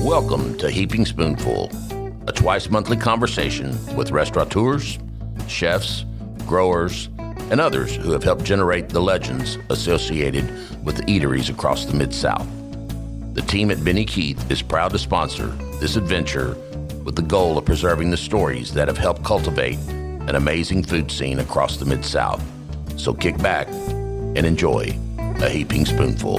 Welcome to Heaping Spoonful, a twice-monthly conversation with restaurateurs, chefs, growers, and others who have helped generate the legends associated with the eateries across the Mid-South. The team at Benny Keith is proud to sponsor this adventure with the goal of preserving the stories that have helped cultivate an amazing food scene across the Mid-South. So kick back and enjoy a Heaping Spoonful.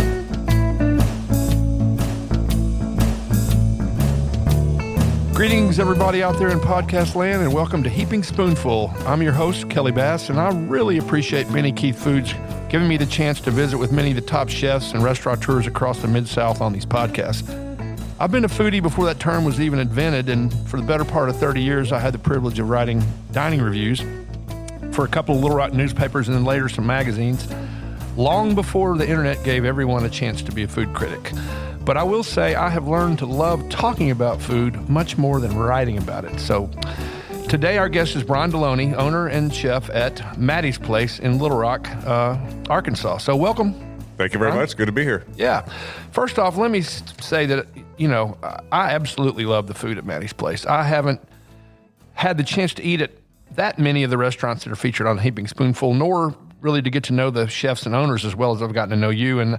Greetings, everybody out there in podcast land, and welcome to Heaping Spoonful. I'm your host, Kelly Bass, and I really appreciate Benny Keith Foods giving me the chance to visit with many of the top chefs and restaurateurs across the Mid-South on these podcasts. I've been a foodie before that term was even invented, and for the better part of 30 years, I had the privilege of writing dining reviews for a couple of Little Rock newspapers and then later some magazines, long before the internet gave everyone a chance to be a food critic. But I will say I have learned to love talking about food much more than writing about it. So today our guest is Brian Deloney, owner and chef at Maddie's Place in Little Rock, Arkansas. So welcome. Thank you very much. Good to be here. Yeah. First off, let me say that, I absolutely love the food at Maddie's Place. I haven't had the chance to eat at that many of the restaurants that are featured on Heaping Spoonful, nor really to get to know the chefs and owners as well as I've gotten to know you. And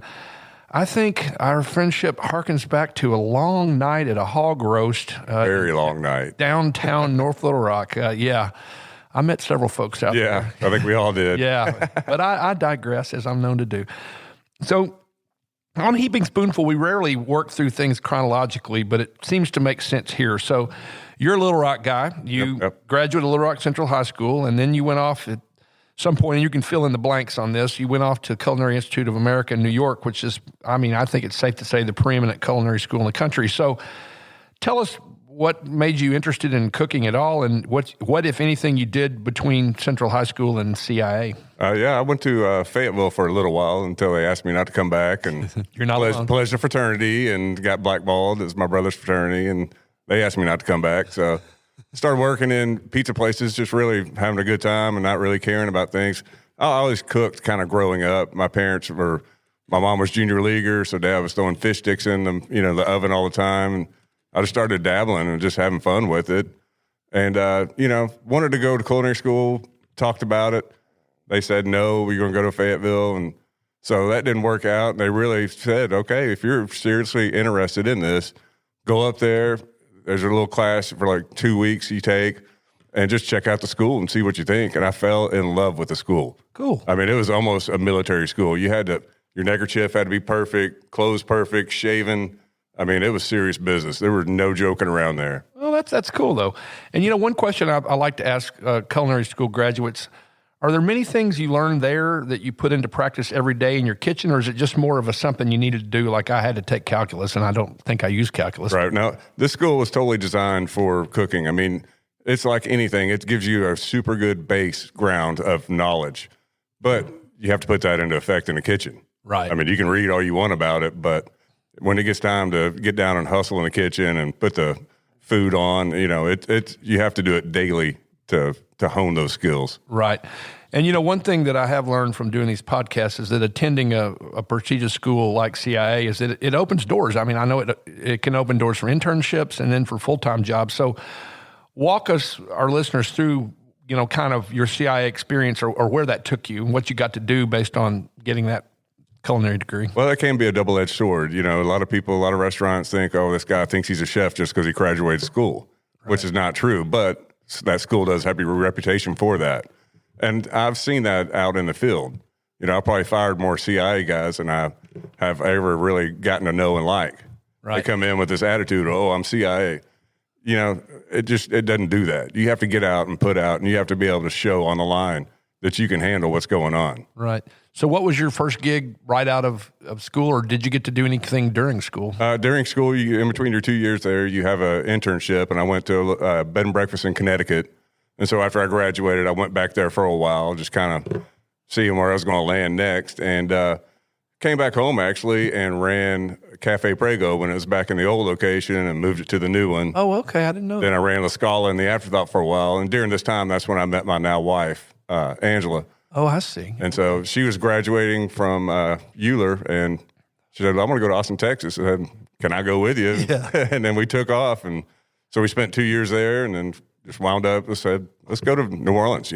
I think our friendship harkens back to a long night at a hog roast. Very long night. Downtown North Little Rock. I met several folks out there. Yeah, I think we all did. Yeah, but I digress, as I'm known to do. So on Heaping Spoonful, we rarely work through things chronologically, but it seems to make sense here. So you're a Little Rock guy. You graduated Little Rock Central High School, and then you went off at some point, and you can fill in the blanks on this. You went off to Culinary Institute of America in New York, which is, I think it's safe to say, the preeminent culinary school in the country. So tell us what made you interested in cooking at all, and what if anything, you did between Central High School and CIA? I went to Fayetteville for a little while until they asked me not to come back, and You're not alone. pledged a fraternity and got blackballed. It was my brother's fraternity, and they asked me not to come back. So started working in pizza places, just really having a good time and not really caring about things. I always cooked kind of growing up. My mom was junior leaguer, so Dad was throwing fish sticks in the oven all the time. And I just started dabbling and just having fun with it. And, wanted to go to culinary school, talked about it. They said, no, we're going to go to Fayetteville. And so that didn't work out. They really said, okay, if you're seriously interested in this, go up there. There's a little class for like 2 weeks you take and just check out the school and see what you think. And I fell in love with the school. Cool. I mean, it was almost a military school. Your neckerchief had to be perfect, clothes perfect, shaven. I mean, it was serious business. There was no joking around there. Well, that's cool, though. And, one question I like to ask culinary school graduates, are there many things you learned there that you put into practice every day in your kitchen, or is it just more of something you needed to do? Like I had to take calculus, and I don't think I use calculus. Right. Now, this school was totally designed for cooking. I mean, it's like anything. It gives you a super good base ground of knowledge, but you have to put that into effect in the kitchen. Right. I mean, you can read all you want about it, but when it gets time to get down and hustle in the kitchen and put the food on, you have to do it daily to hone those skills. Right. And, one thing that I have learned from doing these podcasts is that attending a prestigious school like CIA is that it opens doors. I mean, I know it can open doors for internships and then for full-time jobs. So walk our listeners through, kind of your CIA experience or where that took you and what you got to do based on getting that culinary degree. Well, that can be a double-edged sword. A lot of restaurants think, oh, this guy thinks he's a chef just because he graduated school, right, which is not true. But that school does have a reputation for that. And I've seen that out in the field. I probably fired more CIA guys than I have ever really gotten to know and like. Right. They come in with this attitude, oh, I'm CIA. It doesn't do that. You have to get out and put out, and you have to be able to show on the line that you can handle what's going on. Right. So what was your first gig right out of school, or did you get to do anything during school? During school, in between your 2 years there, you have an internship, and I went to a bed and breakfast in Connecticut. And so after I graduated, I went back there for a while, just kind of seeing where I was going to land next, and came back home, actually, and ran Cafe Prego when it was back in the old location and moved it to the new one. Oh, okay. I didn't know Then that. I ran La Scala in the Afterthought for a while, and during this time, that's when I met my now wife, Angela. Oh, I see. And so she was graduating from Euler, and she said, "I'm going to go to Austin, Texas." I said, "Can I go with you?" Yeah. And then we took off, and so we spent 2 years there, and then just wound up and said, "Let's go to New Orleans."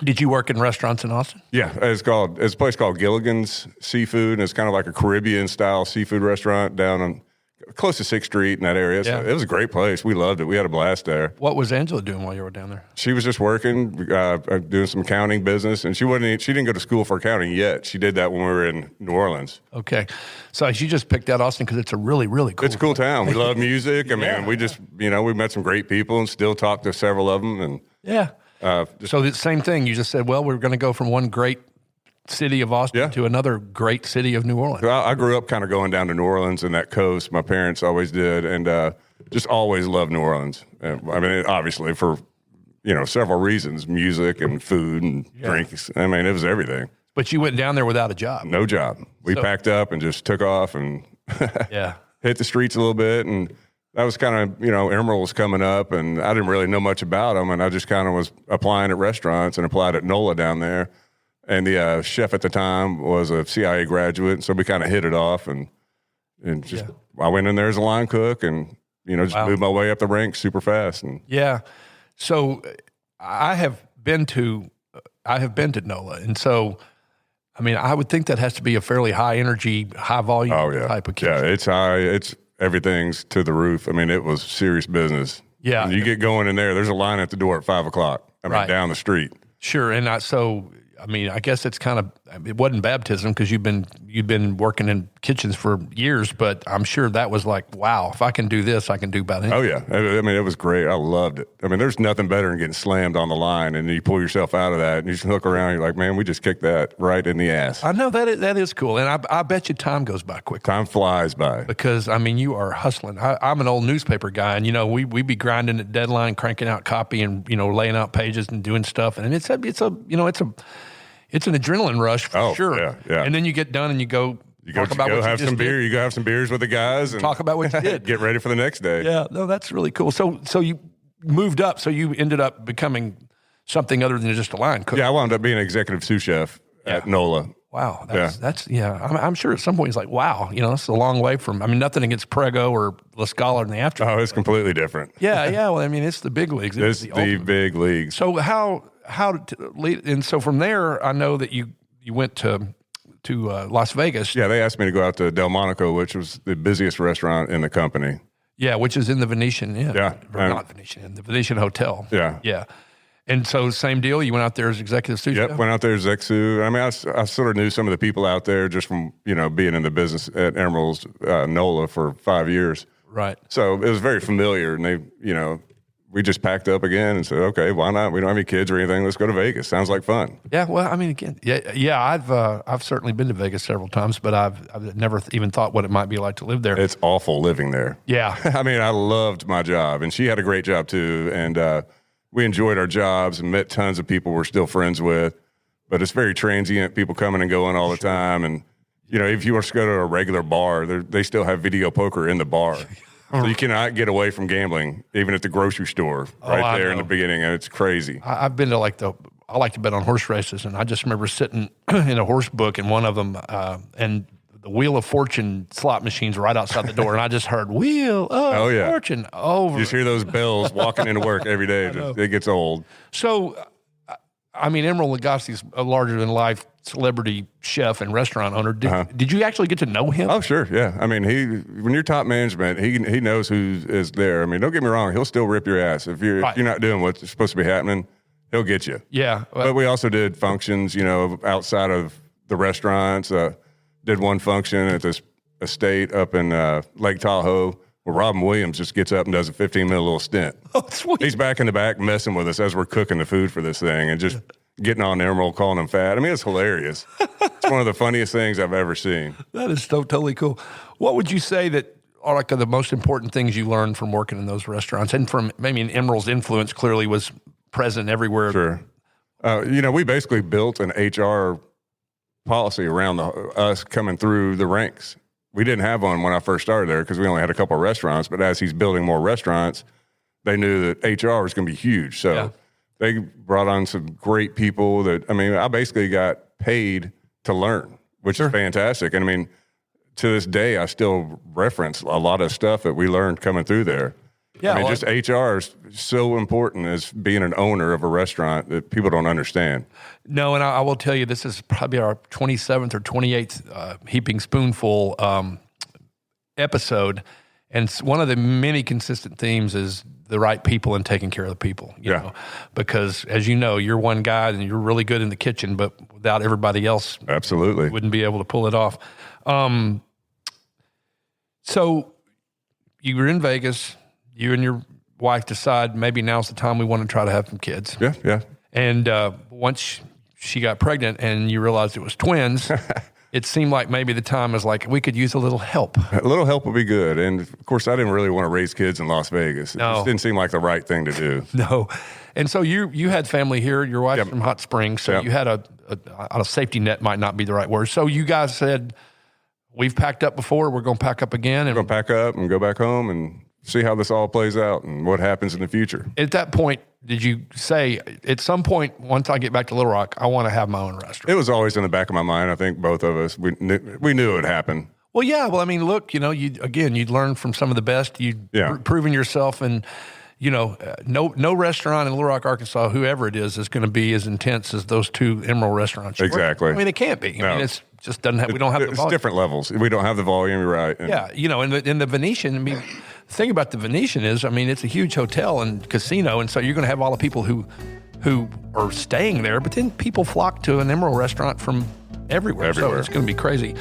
Did you work in restaurants in Austin? Yeah, it's a place called Gilligan's Seafood, and it's kind of like a Caribbean style seafood restaurant down on close to 6th Street in that area. So it was a great place. We loved it. We had a blast there. What was Angela doing while you were down there? She was just working, doing some accounting business, and she didn't go to school for accounting yet. She did that when we were in New Orleans. Okay. So she just picked out Austin because it's a really, really cool. It's a cool town. We love music. I mean, we just, we met some great people and still talk to several of them. And so the same thing. You just said, well, we're going to go from one great city of Austin to another great city of New Orleans. I grew up kind of going down to New Orleans and that coast. My parents always did, and just always loved New Orleans. I mean, obviously for several reasons: music and food and drinks. I mean, it was everything. But you went down there without a job. No job. We packed up and just took off and hit the streets a little bit. And that was kind of, Emeril was coming up, and I didn't really know much about him, and I just kind of was applying at restaurants and applied at NOLA down there. And the chef at the time was a CIA graduate, so we kind of hit it off, and just I went in there as a line cook, and just moved my way up the ranks super fast. And so I have been to NOLA, and so I mean I would think that has to be a fairly high energy, high volume type of kitchen. Yeah, it's high. It's everything's to the roof. I mean, it was serious business. Yeah, when you get going in there, there's a line at the door at 5 o'clock. I mean, down the street. Sure, and I mean, I guess it's kind of, it wasn't baptism because you'd been working in kitchens for years, but I'm sure that was like, wow, if I can do this, I can do about anything. Oh, yeah. I mean, it was great. I loved it. I mean, there's nothing better than getting slammed on the line, and you pull yourself out of that, and you just look around, you're like, man, we just kicked that right in the ass. I know that is cool, and I bet you time goes by quickly. Time flies by. Because, I mean, you are hustling. I'm an old newspaper guy, and, we be grinding at deadline, cranking out copy and, laying out pages and doing stuff, and it's an adrenaline rush for sure. Yeah. And then you get done and you go have some beer. You go have some beers with the guys and talk about what you did. Get ready for the next day. Yeah, no, that's really cool. So you moved up. So you ended up becoming something other than just a line cook. Yeah, I wound up being an executive sous chef at NOLA. Wow, I'm sure at some point he's like, wow, it's a long way from. I mean, nothing against Prego or La Scala in the after. Oh, it's completely different. Yeah. Well, I mean, it's the big leagues. It's the big leagues. So and so from there, I know that you went to Las Vegas. Yeah, they asked me to go out to Delmonico, which was the busiest restaurant in the company. Yeah, which is in the Venetian Inn. Yeah. Not Venetian Inn, the Venetian Hotel. Yeah. Yeah. And so same deal, you went out there as executive sous chef? Yep, went out there as exec sous. I mean, I sort of knew some of the people out there just from, being in the business at Emeril's NOLA for 5 years. Right. So it was very familiar, and they, we just packed up again and said, okay, why not? We don't have any kids or anything. Let's go to Vegas. Sounds like fun. Yeah. Well, I mean, again, I've certainly been to Vegas several times, but I've never even thought what it might be like to live there. It's awful living there. Yeah. I mean, I loved my job, and she had a great job too. And we enjoyed our jobs and met tons of people we're still friends with, but it's very transient, people coming and going all the time. And, if you were to go to a regular bar, they still have video poker in the bar. So you cannot get away from gambling, even at the grocery store, right there in the beginning. And it's crazy. I've been to I like to bet on horse races, and I just remember sitting in a horse book in one of them, and the Wheel of Fortune slot machines right outside the door, and I just heard Wheel of Fortune over. You just hear those bells walking into work every day. It gets old. So, I mean, Emeril Legasse is a larger-than-life celebrity chef and restaurant owner. Did you actually get to know him? Oh, sure, yeah. I mean, when you're top management, he knows who is there. I mean, don't get me wrong, he'll still rip your ass. If you're not doing what's supposed to be happening, he'll get you. Yeah. But we also did functions, outside of the restaurants. Did one function at this estate up in Lake Tahoe where Robin Williams just gets up and does a 15-minute little stint. Oh, sweet. He's back in the back messing with us as we're cooking the food for this thing and just getting on Emeril, calling him fat. I mean, it's hilarious. It's one of the funniest things I've ever seen. That is totally cool. What would you say that are like the most important things you learned from working in those restaurants? And from, Emeril's influence clearly was present everywhere. Sure. We basically built an HR policy around us coming through the ranks. We didn't have one when I first started there because we only had a couple of restaurants, but as he's building more restaurants, they knew that HR was going to be huge. So they brought on some great people that, I mean, I basically got paid to learn, which is fantastic. And I mean, to this day, I still reference a lot of stuff that we learned coming through there. Yeah, I mean, just HR is so important as being an owner of a restaurant that people don't understand. No, and I will tell you, this is probably our 27th or 28th Heaping Spoonful episode. And one of the many consistent themes is the right people and taking care of the people. You know? Because, as you know, you're one guy and you're really good in the kitchen, but without everybody else, absolutely, you wouldn't be able to pull it off. So you were in Vegas. You and your wife decide maybe now's the time we want to try to have some kids. Yeah. And once she got pregnant and you realized it was twins, it seemed like maybe the time was like, we could use a little help. A little help would be good. And, of course, I didn't really want to raise kids in Las Vegas. It just didn't seem like the right thing to do. No. And so you had family here. Your wife's from Hot Springs. So you had a safety net might not be the right word. So you guys said, we've packed up before. We're going to pack up again. We're going to pack up and go back home and see how this all plays out and what happens in the future. At that point, did you say, at some point, once I get back to Little Rock, I want to have my own restaurant? It was always in the back of my mind. I think both of us, we knew it would happen. Well, yeah. Well, I mean, look, you'd learn from some of the best. You'd proven yourself, and no restaurant in Little Rock, Arkansas, whoever it is going to be as intense as those two Emeril restaurants. Exactly. I mean, it can't be. No. I mean, it's just doesn't have. We don't have the volume. It's different levels. We don't have the volume. You're right. And in the Venetian. I mean, the thing about the Venetian is, I mean, it's a huge hotel and casino, and so you're going to have all the people who are staying there, but then people flock to an Emeril restaurant from everywhere. So it's going to be crazy.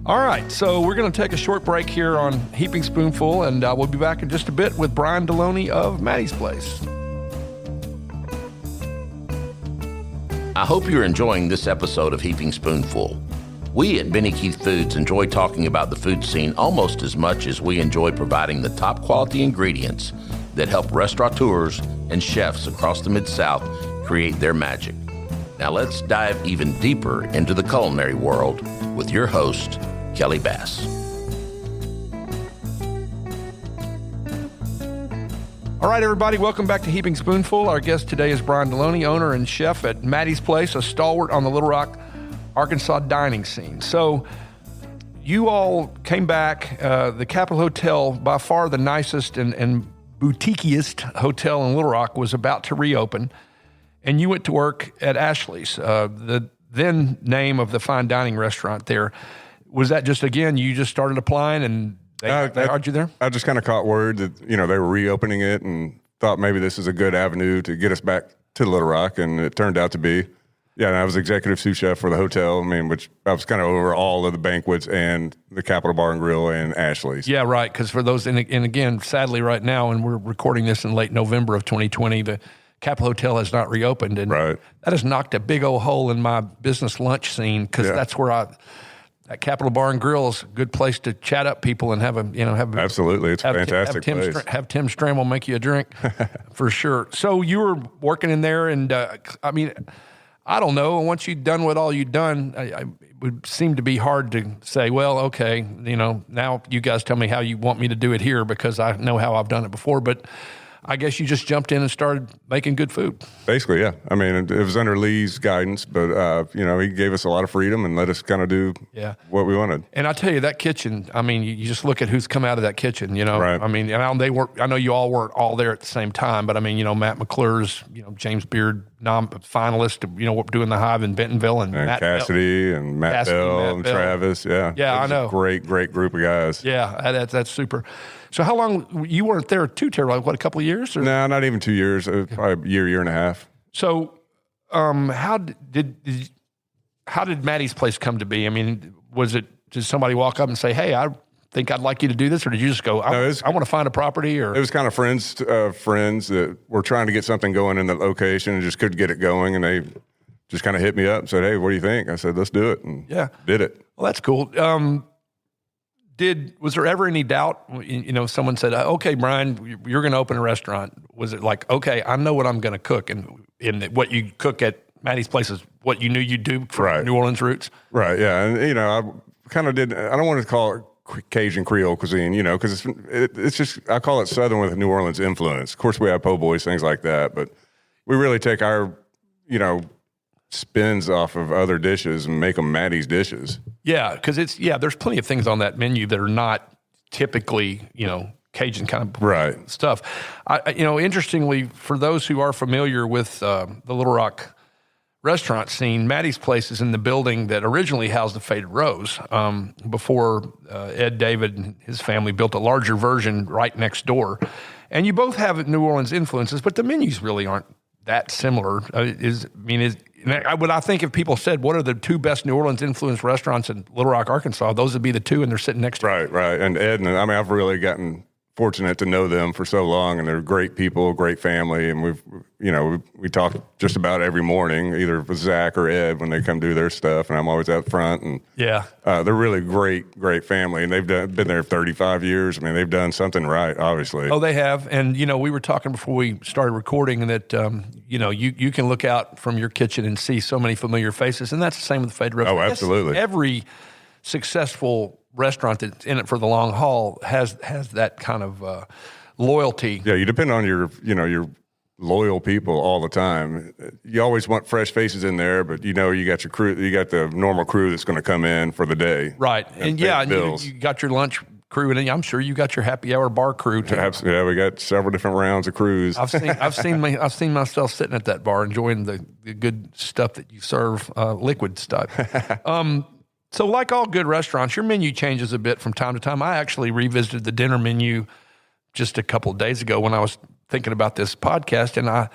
All right, so we're going to take a short break here on Heaping Spoonful, and we'll be back in just a bit with Brian Deloney of Maddie's Place. I hope you're enjoying this episode of Heaping Spoonful. We at Benny Keith Foods enjoy talking about the food scene almost as much as we enjoy providing the top quality ingredients that help restaurateurs and chefs across the Mid-South create their magic. Now let's dive even deeper into the culinary world with your host, Kelly Bass. All right, everybody, welcome back to Heaping Spoonful. Our guest today is Brian Deloney, owner and chef at Maddie's Place, a stalwart on the Little Rock, Arkansas dining scene. So you all came back, the Capitol Hotel, by far the nicest and boutiquiest hotel in Little Rock, was about to reopen, and you went to work at Ashley's, the then name of the fine dining restaurant there. Was that just, again, you just started applying and they hired you there? I just kind of caught word that, they were reopening it and thought maybe this is a good avenue to get us back to Little Rock, and it turned out to be. Yeah, and I was executive sous chef for the hotel, which I was kind of over all of the banquets and the Capitol Bar and Grill and Ashley's. Yeah, right, because for those, and again, sadly right now, and we're recording this in late November of 2020, the Capitol Hotel has not reopened, and that has knocked a big old hole in my business lunch scene, because that's where that Capitol Bar and Grill is a good place to chat up people and have absolutely, it's a fantastic place. Have Tim Stramel make you a drink for sure. So you were working in there, and I don't know. Once you'd done what all you'd done, it would seem to be hard to say, well, okay, now you guys tell me how you want me to do it here, because I know how I've done it before. But I guess you just jumped in and started making good food. Basically, yeah. I mean, it was under Lee's guidance, but, he gave us a lot of freedom and let us kind of do what we wanted. And I tell you, that kitchen, I mean, you just look at who's come out of that kitchen, Right. I mean, and I know you all weren't all there at the same time, but I mean, Matt McClure's, James Beard, finalist, doing the Hive in Bentonville, and Matt Cassidy Bell, and Matt Bell and Travis. Yeah. Yeah, I know. Great group of guys. Yeah, that's super. So how long, you weren't there too terribly, a couple of years? Or? No, not even 2 years, probably a year and a half. So how did Maddie's Place come to be? I mean, did somebody walk up and say, hey, I think I'd like you to do this? Or did you just go, I want to find a property? Or it was kind of friends that were trying to get something going in the location and just couldn't get it going. And they just kind of hit me up and said, hey, what do you think? I said, let's do it. And did it. Well, that's cool. Was there ever any doubt, someone said, okay, Brian, you're going to open a restaurant. Was it like, okay, I know what I'm going to cook, and what you cook at Maddie's Place is what you knew you'd do for New Orleans roots? Right, yeah. And, I kind of did, I don't want to call it Cajun Creole cuisine, because it's just, I call it Southern with New Orleans influence. Of course, we have po' boys, things like that, but we really take our, spins off of other dishes and make them Maddie's dishes. Yeah, because there's plenty of things on that menu that are not typically, Cajun kind of stuff. Interestingly, for those who are familiar with the Little Rock restaurant scene, Maddie's place is in the building that originally housed the Faded Rose before Ed David and his family built a larger version right next door. And you both have New Orleans influences, but the menus really aren't that similar. I think if people said, what are the two best New Orleans influenced restaurants in Little Rock, Arkansas, those would be the two, and they're sitting next to each other. Right. And Ed, I've really gotten fortunate to know them for so long, and they're great people, great family, and we talk just about every morning, either with Zach or Ed when they come do their stuff, and I'm always out front, and they're really great family, and they've been there 35 years. I mean, they've done something right, obviously. Oh, they have, and we were talking before we started recording that you can look out from your kitchen and see so many familiar faces, and that's the same with the Faded Rose. Oh, absolutely. Every successful restaurant that's in it for the long haul has that kind of loyalty. Yeah, you depend on your loyal people all the time. You always want fresh faces in there, but you got your crew, you got the normal crew that's going to come in for the day. Right. And you got your lunch crew, and I'm sure you got your happy hour bar crew too. Yeah, we got several different rounds of crews. I've seen myself sitting at that bar enjoying the good stuff that you serve, liquid stuff. So like all good restaurants, your menu changes a bit from time to time. I actually revisited the dinner menu just a couple of days ago when I was thinking about this podcast, and I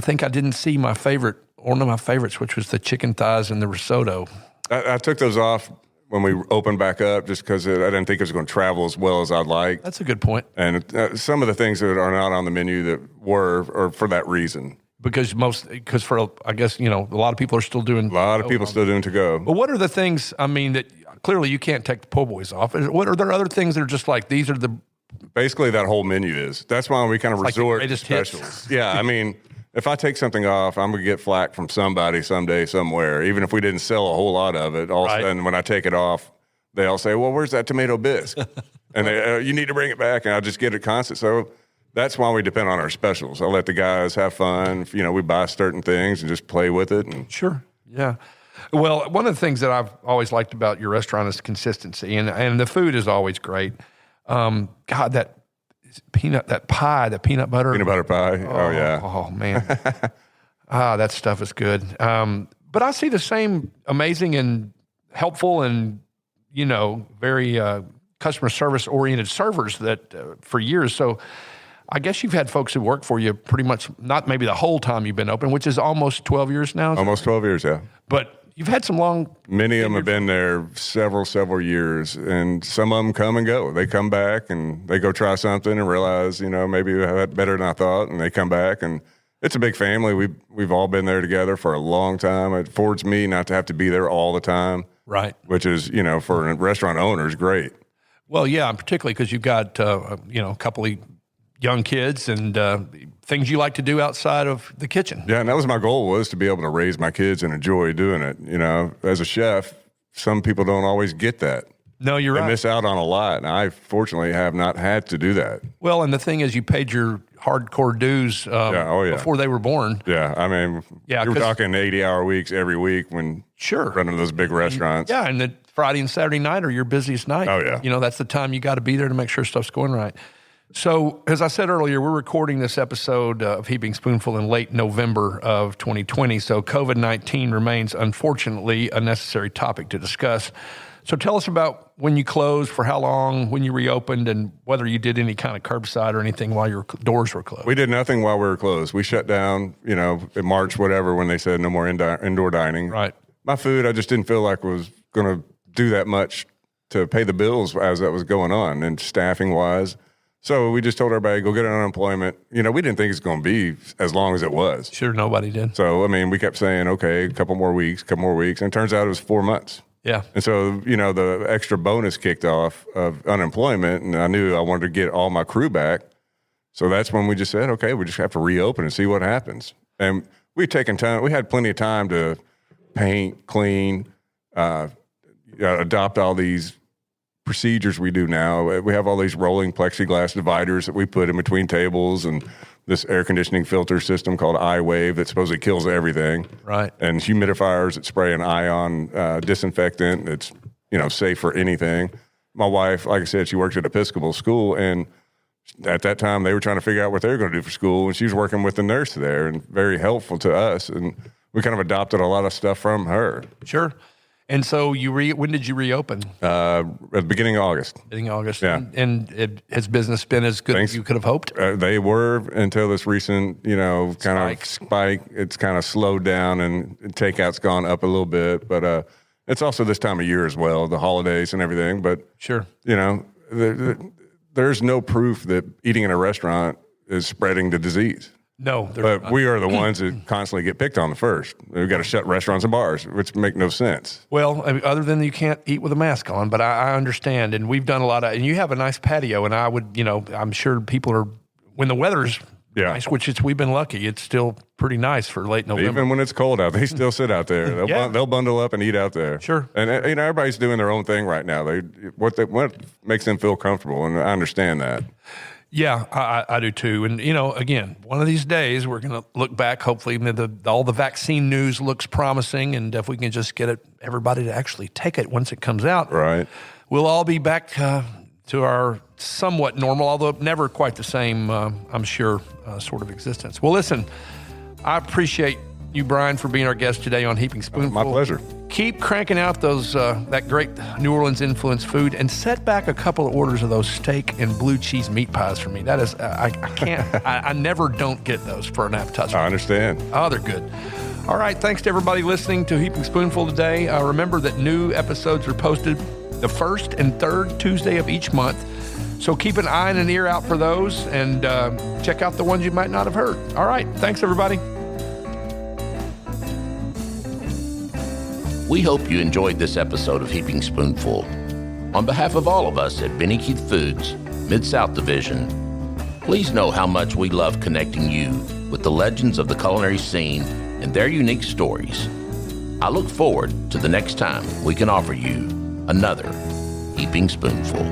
think I didn't see one of my favorites, which was the chicken thighs and the risotto. I took those off when we opened back up just because I didn't think it was going to travel as well as I'd like. That's a good point. And some of the things that are not on the menu that are for that reason. Because I guess, a lot of people are still doing. A lot of people still doing to go. But what are the things, that clearly you can't take the po' boys off? What are there other things that are just like, these are the. Basically, that whole menu is. That's why we kind of resort to specials. Hits. Yeah, if I take something off, I'm going to get flack from somebody someday, somewhere. Even if we didn't sell a whole lot of it, all of a sudden when I take it off, they all say, well, where's that tomato bisque? And they, you need to bring it back, and I'll just get it constant. So that's why we depend on our specials. I let the guys have fun. We buy certain things and just play with it. And sure, yeah. Well, one of the things that I've always liked about your restaurant is consistency, and the food is always great. God, that peanut butter pie. Oh yeah. Oh man. That stuff is good. But I see the same amazing and helpful and very customer service oriented servers that for years. So I guess you've had folks who work for you pretty much, not maybe the whole time you've been open, which is almost 12 years now. Almost 12 years, yeah. But you've had some long. Many of them have been there several years, and some of them come and go. They come back and they go try something and realize, maybe we had better than I thought, and they come back. And it's a big family. We've all been there together for a long time. It affords me not to have to be there all the time. Right. Which is, for a restaurant owner is great. Well, yeah, particularly because you've got, a couple of young kids and things you like to do outside of the kitchen. Yeah, and that was my goal, was to be able to raise my kids and enjoy doing it. As a chef, some people don't always get that. No, you're right. They miss out on a lot, and I fortunately have not had to do that. Well, and the thing is, you paid your hardcore dues before they were born. Yeah, you were talking 80-hour weeks every week when running those big restaurants. Yeah, and the Friday and Saturday night are your busiest night. Oh, yeah. That's the time you got to be there to make sure stuff's going right. So, as I said earlier, we're recording this episode of Heaping Spoonful in late November of 2020, so COVID-19 remains, unfortunately, a necessary topic to discuss. So tell us about when you closed, for how long, when you reopened, and whether you did any kind of curbside or anything while your doors were closed. We did nothing while we were closed. We shut down, in March, whatever, when they said no more indoor dining. Right. My food, I just didn't feel like was going to do that much to pay the bills as that was going on, and staffing-wise. So we just told everybody, go get an unemployment. We didn't think it's going to be as long as it was. Sure, nobody did. So, we kept saying, okay, a couple more weeks. And it turns out it was 4 months. Yeah. And so, the extra bonus kicked off of unemployment, and I knew I wanted to get all my crew back. So that's when we just said, okay, we just have to reopen and see what happens. And we'd taken time. We had plenty of time to paint, clean, adopt all these procedures we do now. We have all these rolling plexiglass dividers that we put in between tables, and this air conditioning filter system called iWave that supposedly kills everything. Right. And humidifiers that spray an ion disinfectant that's, safe for anything. My wife, like I said, she worked at Episcopal school, and at that time they were trying to figure out what they were going to do for school, and she was working with the nurse there and very helpful to us, and we kind of adopted a lot of stuff from her. Sure. And so when did you reopen? At the beginning of August. Beginning of August. Yeah. And has business been as good as you could have hoped? They were until this recent, kind of spike. It's kind of slowed down, and takeout's gone up a little bit. But it's also this time of year as well, the holidays and everything. But, sure, there's no proof that eating in a restaurant is spreading the disease. No. But we are the ones that constantly get picked on the first. We've got to shut restaurants and bars, which make no sense. Well, I mean, other than you can't eat with a mask on, but I understand. And we've done a lot of, and you have a nice patio, and I would, I'm sure people are, when the weather's nice, which we've been lucky, it's still pretty nice for late November. Even when it's cold out, they still sit out there. They'll bundle up and eat out there. Sure. And everybody's doing their own thing right now. What makes them feel comfortable, and I understand that. Yeah, I do too. And, again, one of these days we're going to look back, hopefully all the vaccine news looks promising, and if we can just get everybody to actually take it once it comes out, right, we'll all be back to our somewhat normal, although never quite the same, I'm sure, sort of existence. Well, listen, I appreciate you, Brian, for being our guest today on Heaping Spoonful. My pleasure. Keep cranking out those that great New Orleans influenced food, and set back a couple of orders of those steak and blue cheese meat pies for me. That is, I can't, I never don't get those for an appetizer. I understand. Oh, they're good. All right, thanks to everybody listening to Heaping Spoonful today. Remember that new episodes are posted the first and third Tuesday of each month. So keep an eye and an ear out for those, and check out the ones you might not have heard. All right, thanks everybody. We hope you enjoyed this episode of Heaping Spoonful. On behalf of all of us at Benny Keith Foods, Mid-South Division, please know how much we love connecting you with the legends of the culinary scene and their unique stories. I look forward to the next time we can offer you another Heaping Spoonful.